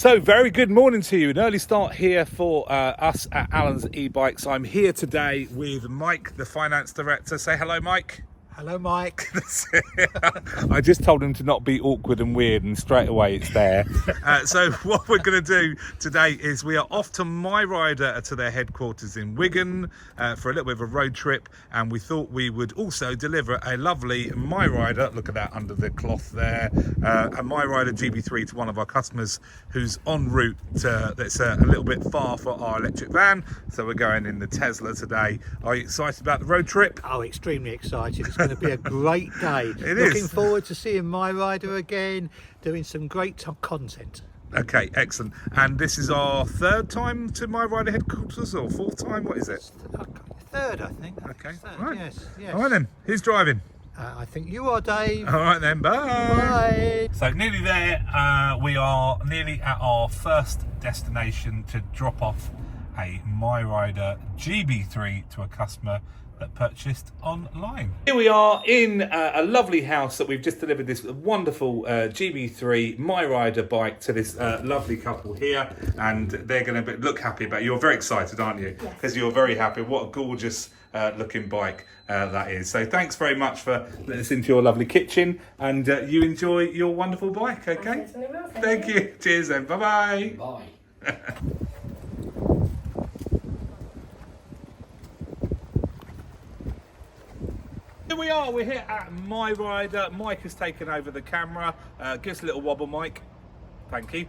So, very good morning to you. An early start here for us at Allens Ebikes. I'm here today with Mike, the finance director. Say hello, Mike. Hello, Mike. I just told him to not be awkward and weird, and straight away it's there. So what we're going to do today is we are off to MiRiDER to their headquarters in Wigan for a little bit of a road trip, and we thought we would also deliver a lovely MiRiDER, look at that under the cloth there, a MiRiDER GB3 to one of our customers who's en route that's a little bit far for our electric van. So we're going in the Tesla today. Are you excited about the road trip? Oh, extremely excited. It's going to be a great day. Looking forward to seeing MiRiDER again, doing some great content. Okay, excellent. And this is our third time to MiRiDER headquarters, or fourth time? What is it? Third, I think. Okay, Third, right. Yes. All right then, who's driving? I think you are, Dave. All right then, bye. Bye. So nearly there, we are nearly at our first destination to drop off a MiRiDER GB3 to a customer that purchased online. Here we are in a lovely house that we've just delivered this wonderful GB3 MiRiDER bike to this lovely couple here, and they're going to look happy about it. You're very excited, aren't you? Because you're very happy. What a gorgeous looking bike that is. So thanks very much for letting us into your lovely kitchen, and you enjoy your wonderful bike, okay? Thank you. Cheers then. Bye-bye. Bye. Here we are, we're here at MiRiDER. Mike has taken over the camera. Give us a little wobble, Mike. Thank you.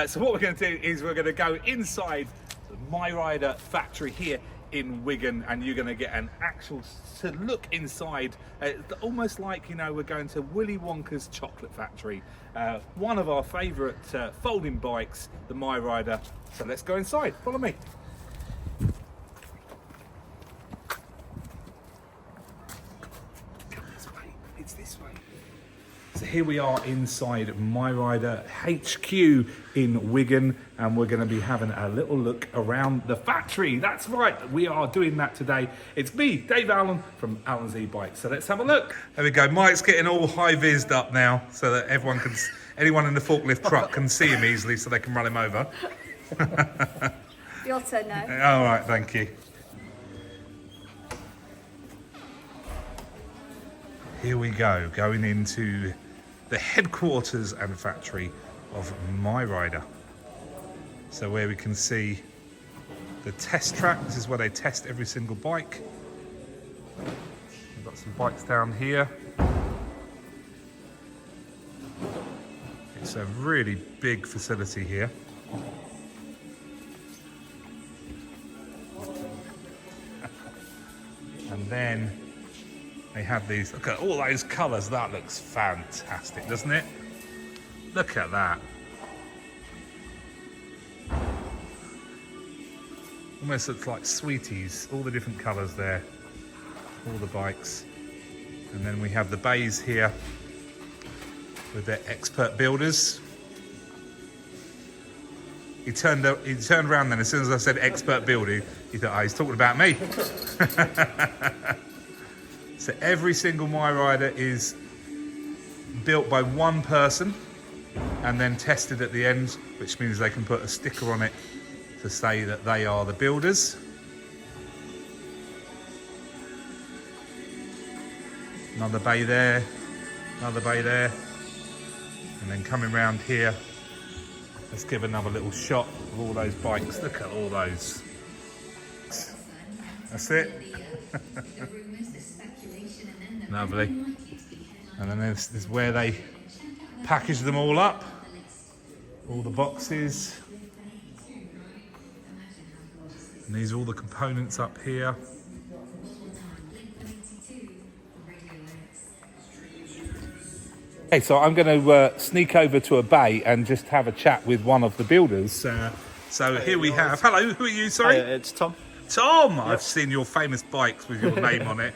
So what we're going to do is we're going to go inside the MiRiDER factory here in Wigan, and you're going to get an actual look inside, almost like, you know, we're going to Willy Wonka's chocolate factory. One of our favourite folding bikes, the MiRiDER. So let's go inside, follow me. It's this way. So here we are inside MiRiDER HQ in Wigan, and we're going to be having a little look around the factory. That's right, we are doing that today. It's me, Dave Allen from Allens Ebikes. So let's have a look. There we go. Mike's getting all high-vised up now so that everyone can, anyone in the forklift truck can see him easily, so they can run him over. Your turn now. All right, thank you. Here we go, going into the headquarters and factory of MiRiDER. So where we can see the test track, this is where they test every single bike. We've got some bikes down here. It's a really big facility here. And then they have these, look at all those colours, that looks fantastic, doesn't it? Look at that. Almost looks like sweeties, all the different colours there, all the bikes. And then we have the bays here with their expert builders. He turned around then, as soon as I said expert building, he thought, oh, he's talking about me. So every single MiRiDER is built by one person and then tested at the end, which means they can put a sticker on it to say that they are the builders. Another bay there, another bay there. And then coming round here, let's give another little shot of all those bikes. Look at all those. That's it. Lovely. And then this is where they package them all up, all the boxes. And these are all the components up here. Okay, so I'm going to sneak over to a bay and just have a chat with one of the builders. So here we have, hello, who are you, sorry? It's Tom. Tom, yep. I've seen your famous bikes with your name on it.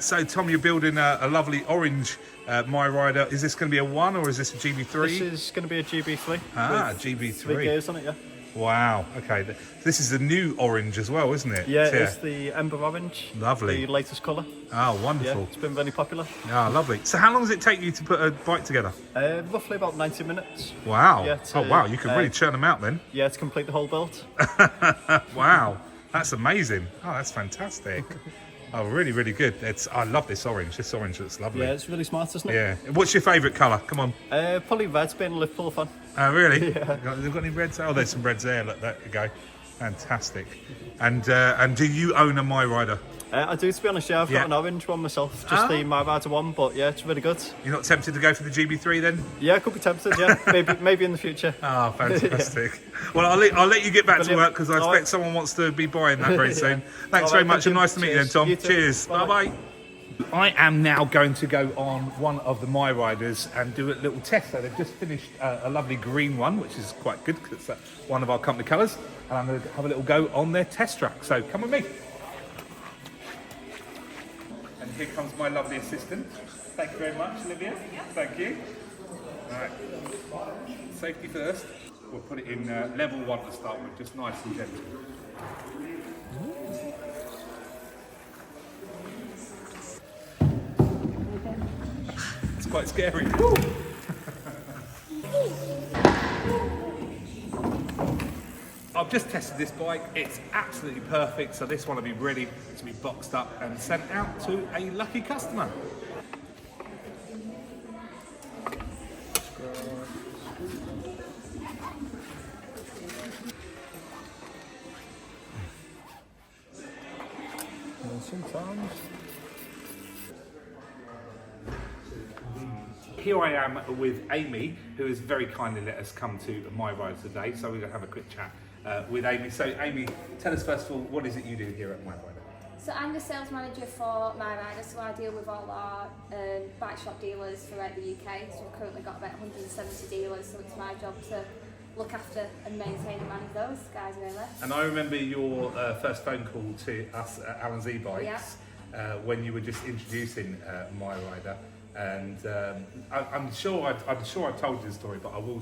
So Tom, you're building a lovely orange MiRiDER. Is this going to be a 1 or is this a GB3? This is going to be a GB3. Ah, GB3. 3 gears on it, yeah. Wow. Okay. This is the new orange as well, isn't it? Yeah, it's the Ember Orange. Lovely. The latest colour. Oh, wonderful. Yeah, it's been very popular. Ah, lovely. So how long does it take you to put a bike together? Roughly about 90 minutes. Wow. Yeah, Oh, wow. You can really churn them out then. Yeah, to complete the whole build. Wow. That's amazing. Oh, that's fantastic. Oh, really, really good. I love this orange. This orange looks lovely. Yeah, it's really smart, isn't it? Yeah. What's your favourite colour? Come on. Probably red's been a little full of fun. Oh, really? Yeah. They've got any reds? Oh, there's some reds there. Look, there you go. Fantastic. And do you own a MiRiDER? I do, to be honest, yeah. I've got an orange one myself, just the MiRiDER one, but yeah, it's really good. You're not tempted to go for the GB3 then? Yeah, I could be tempted, yeah. maybe in the future. Oh, fantastic. Well, I'll let you get back to work because I expect someone wants to be buying that very soon. Thanks very much and nice to meet you then, Tom. Cheers. Bye-bye. I am now going to go on one of the MiRiDERs and do a little test. So they've just finished a lovely green one, which is quite good because it's one of our company colours. And I'm going to have a little go on their test track. So come with me. And here comes my lovely assistant. Thank you very much, Olivia. Thank you. All right. Safety first. We'll put it in level 1 to start with, just nice and gentle. It's quite scary. I've just tested this bike. It's absolutely perfect. So this one will be ready to be boxed up and sent out to a lucky customer. Sometimes. Here I am with Amy, who has very kindly let us come to MiRiDER today. So we're going to have a quick chat with Amy. So Amy, tell us first of all, what is it you do here at MiRiDER? So I'm the sales manager for MiRiDER, so I deal with all our bike shop dealers throughout the UK. So we've currently got about 170 dealers, so it's my job to look after and maintain and manage those guys really. And I remember your first phone call to us at Allens Ebikes when you were just introducing MiRiDER. And I'm sure I've told you the story, but I will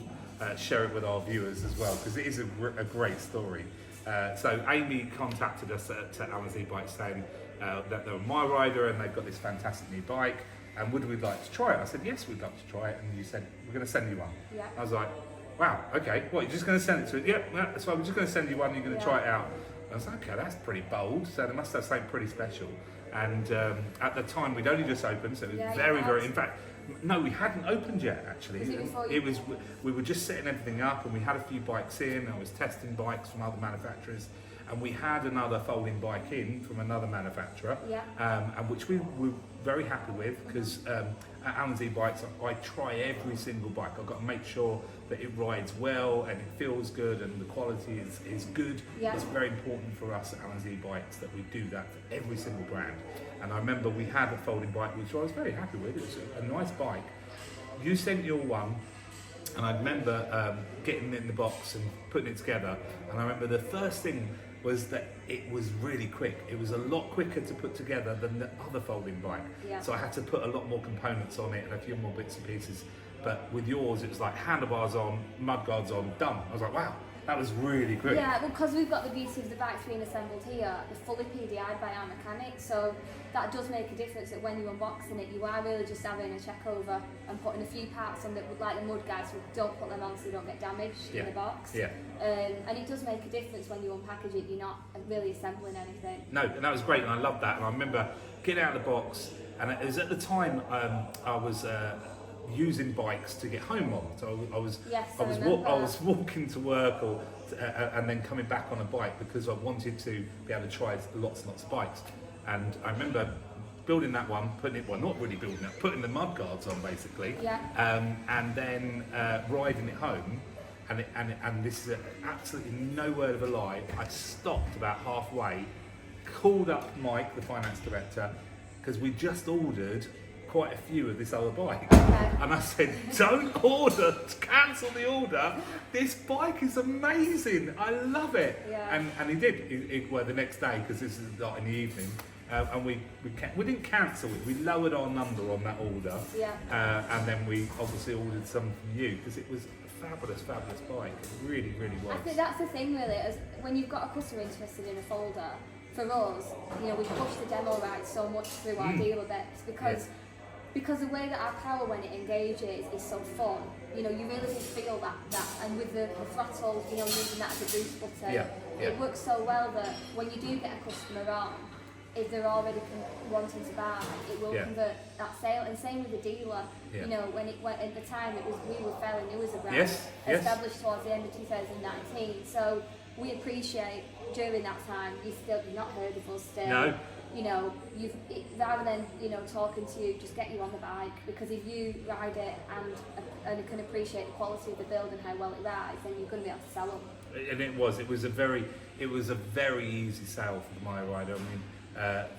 share it with our viewers as well because it is a great story. So Amy contacted us at Allens Ebikes saying that they're MiRiDER and they've got this fantastic new bike and would we like to try it? I said yes, we'd like to try it, and you said we're going to send you one. Yeah. I was like, wow, okay, what, you're just going to send it to it? Yeah, so we're just going to send you one, you're going to try it out. I was like, okay, that's pretty bold, so they must have something pretty special. And at the time, we'd only just opened, so it was very, in fact, no, we hadn't opened yet, actually. We were just setting everything up, and we had a few bikes in, I was testing bikes from other manufacturers, and we had another folding bike in from another manufacturer, and which we were very happy with, because at Allens Ebikes, I try every single bike. I've got to make sure that it rides well and it feels good and the quality is good. It's very important for us at Allens Ebikes that we do that for every single brand. And I remember we had a folding bike which I was very happy with. It was a nice bike. You sent your one, and I remember getting it in the box and putting it together. And I remember the first thing was that it was really quick. It was a lot quicker to put together than the other folding bike. So I had to put a lot more components on it and a few more bits and pieces. But with yours, it was like handlebars on, mudguards on, done. I was like, wow, that was really quick. Yeah, well, because we've got the beauty of the bikes being assembled here, they're fully PDI'd by our mechanic, so that does make a difference that when you're unboxing it, you are really just having a check over and putting a few parts on that, like the mud guards, so don't put them on so they don't get damaged in the box. And it does make a difference when you unpackage it, you're not really assembling anything. No, and that was great, and I loved that. And I remember getting out of the box, and it was at the time I was using bikes to get home on. So I was walking to work and then coming back on a bike because I wanted to be able to try lots and lots of bikes. And I remember building that one, putting the mud guards on basically, and then riding it home. And this is absolutely no word of a lie. I stopped about halfway, called up Mike, the finance director, because we just ordered quite a few of this other bike. And I said, don't order, cancel the order. This bike is amazing. I love it. And he did. Well, the next day, because this is like in the evening, and we didn't cancel it. We lowered our number on that order. And then we obviously ordered some from you because it was a fabulous bike. It really was. I think that's the thing really, as when you've got a customer interested in a folder, for us, you know, we push the demo ride so much through our dealer bits because the way that our power when it engages is so fun. You know, you really do feel that and with the throttle, you know, using that as a boost button, it works so well that when you do get a customer on, if they're already wanting to buy, it will convert that sale. And same with the dealer. You know, when it went at the time, we were fairly new as a brand, established towards the end of 2019. So we appreciate during that time you've not heard of us still. No. You know, rather than, you know, talking to you, just get you on the bike, because if you ride it and can appreciate the quality of the build and how well it rides, then you're going to be able to sell them. And it was a very easy sale for the MiRiDER. I mean,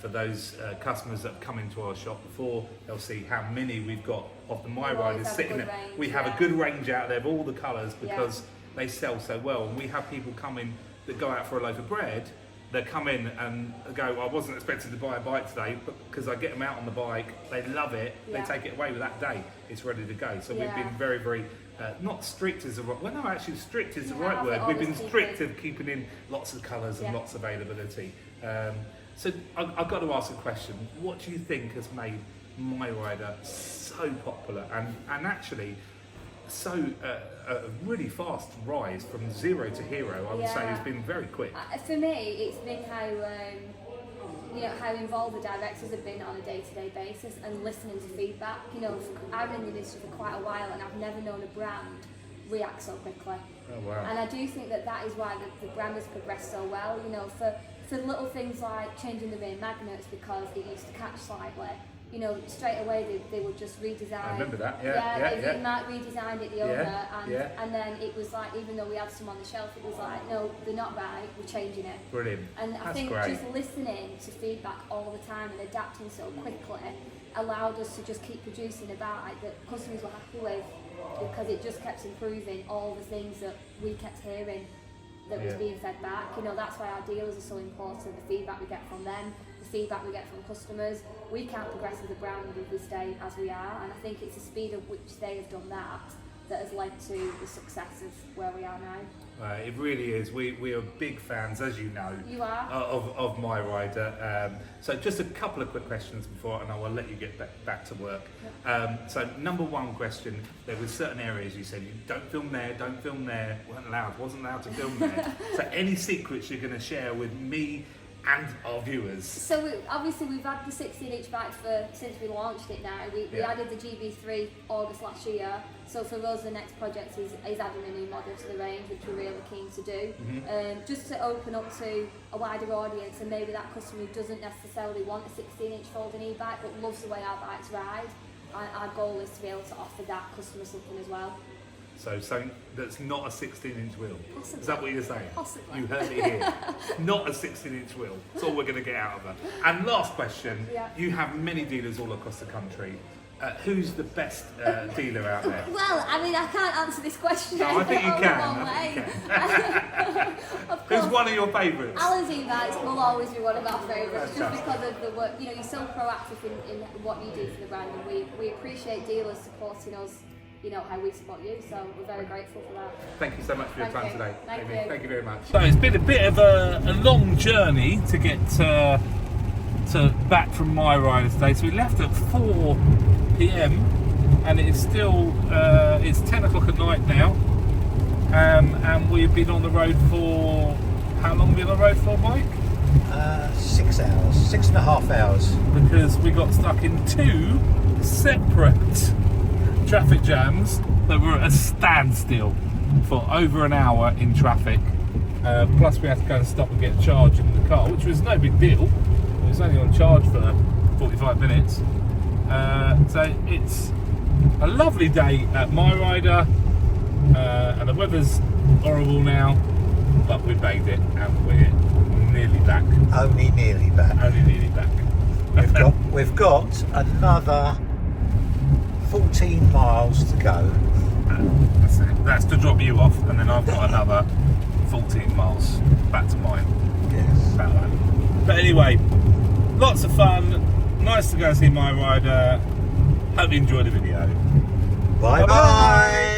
for those customers that have come into our shop before, they'll see how many we've got of the MiRiDERs sitting there. We have a good range out there of all the colours because they sell so well. And we have people coming that go out for a loaf of bread. They come in and go, well, I wasn't expecting to buy a bike today, but because I get them out on the bike, they love it, they take it away with that day, it's ready to go. So we've been very, not strict is the right, well no, actually strict is the right word. We've been strict of keeping in lots of colours and lots of availability. So I've got to ask a question. What do you think has made MiRiDER so popular and actually so a really fast rise from zero to hero? I would say has been very quick. For me, it's been how you know, how involved the directors have been on a day-to-day basis and listening to feedback. You know, I've been in the industry for quite a while and I've never known a brand react so quickly. Oh wow! And I do think that is why the brand has progressed so well. You know, for little things like changing the rear magnets because it used to catch slightly. You know, straight away they would just redesign. I remember that, Mark redesigned it, the owner, and then it was like, even though we had some on the shelf, it was like, no, they're not right, we're changing it. Brilliant. And I think just listening to feedback all the time and adapting so quickly allowed us to just keep producing a bike that customers were happy with, because it just kept improving all the things that we kept hearing that was being fed back. You know, that's why our dealers are so important, the feedback we get from them, the feedback we get from customers. We can't progress as a brand if we stay as we are, and I think it's the speed at which they have done that has led to the success of where we are now. It really is. We are big fans, as you know, of MiRiDER. So just a couple of quick questions before, and I will let you get back to work. So number one question, there were certain areas you said, don't film there, wasn't allowed to film there. So any secrets you're going to share with me and our viewers? So we've had the 16-inch bike since we launched it now. We added the GB3 August last year. So for us, the next project is adding a new model to the range, which we're really keen to do. Just to open up to a wider audience, and maybe that customer who doesn't necessarily want a 16-inch folding e-bike but loves the way our bikes ride. Our goal is to be able to offer that customer something as well. So something that's not a 16-inch wheel. Possibly. Is that what you're saying? Possibly. You heard it here. Not a 16-inch wheel. That's all we're going to get out of her. And last question, you have many dealers all across the country. Who's the best dealer out there? Well, I mean, I can't answer this question. No, I think you can. Who's one of your favourites? Allens Ebikes will always be one of our favourites, just because of the work. You know, you're so proactive in what you do for the brand, and we appreciate dealers supporting us. You know how we support you, so we're very grateful for that. Thank you so much for your time today. Thank you very much. So it's been a bit of a long journey to get to back from MiRiDER today. So we left at 4 PM and it's still it's 10 o'clock at night now, and we've been on the road for how long? Been on the road for, Mike? 6 hours, 6.5 hours. Because we got stuck in 2 separate traffic jams that were at a standstill for over an hour in traffic. Plus we had to go and stop and get charged in the car, which was no big deal. It was only on charge for 45 minutes. So it's a lovely day at MiRiDER, and the weather's horrible now, but we made it and we're nearly back. Only nearly back. Only nearly back. We've got another 14 miles to go. That's it. That's to drop you off, and then I've got another 14 miles back to mine. Yes. But anyway, lots of fun. Nice to go see MiRiDER. Hope you enjoyed the video. Bye bye.